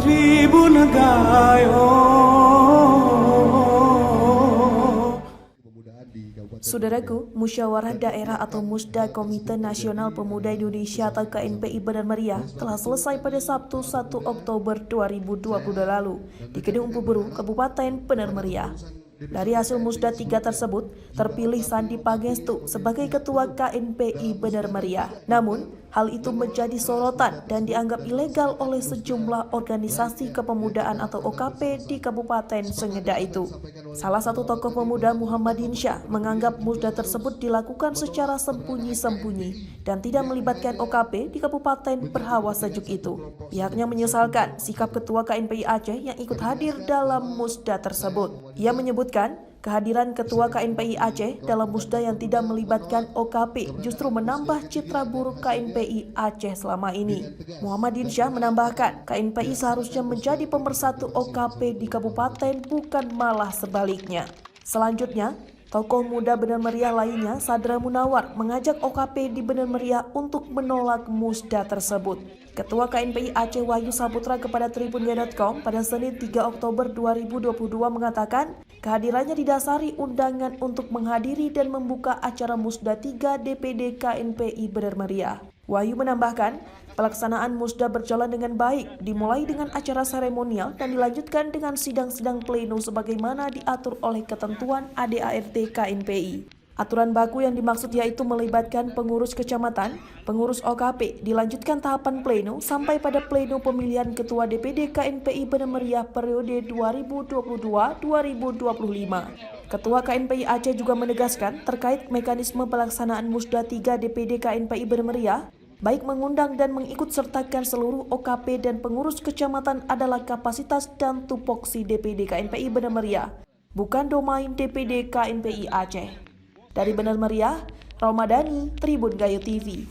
Tribun Gayo. Saudaraku, Musyawarah Daerah atau Musda Komite Nasional Pemuda Indonesia atau KNPI Benar Meriah telah selesai pada Sabtu 1 Oktober 2022 lalu di Gedung Empu Beru, Kabupaten Benar Meriah. Dari hasil Musda 3 tersebut, terpilih Sandi Pangestu sebagai Ketua KNPI Benar Meriah. Namun, hal itu menjadi sorotan dan dianggap ilegal oleh sejumlah organisasi kepemudaan atau OKP di Kabupaten Sengeda itu. Salah satu tokoh pemuda, Muhammadin Syah, menganggap Musda tersebut dilakukan secara sembunyi-sembunyi dan tidak melibatkan OKP di Kabupaten Berhawa Sejuk itu. Pihaknya menyesalkan sikap Ketua KNPI Aceh yang ikut hadir dalam Musda tersebut. Ia menyebutkan kehadiran Ketua KNPI Aceh dalam Musda yang tidak melibatkan OKP justru menambah citra buruk KNPI Aceh selama ini. Muhammadin Syah menambahkan, KNPI seharusnya menjadi pemersatu OKP di kabupaten, bukan malah sebaliknya. Selanjutnya, tokoh muda Benar Meriah lainnya, Sadra Munawar, mengajak OKP di Benar Meriah untuk menolak Musda tersebut. Ketua KNPI Aceh Wahyu Saputra kepada Tribunnews.com pada Senin 3 Oktober 2022 mengatakan, kehadirannya didasari undangan untuk menghadiri dan membuka acara Musda 3 DPD KNPI Benar Meriah. Wahyu menambahkan, pelaksanaan Musda berjalan dengan baik, dimulai dengan acara seremonial dan dilanjutkan dengan sidang-sidang pleno sebagaimana diatur oleh ketentuan ADART KNPI. Aturan baku yang dimaksud yaitu melibatkan pengurus kecamatan, pengurus OKP, dilanjutkan tahapan pleno sampai pada pleno pemilihan Ketua DPD KNPI Benar Meriah periode 2022-2025. Ketua KNPI Aceh juga menegaskan terkait mekanisme pelaksanaan Musda 3 DPD KNPI Benar Meriah, baik mengundang dan mengikut sertakan seluruh OKP dan pengurus kecamatan adalah kapasitas dan tupoksi DPD KNPI Benar Meriah, bukan domain DPD KNPI Aceh. Dari Benar Meriah, Ramadhani, Tribun Gayo TV.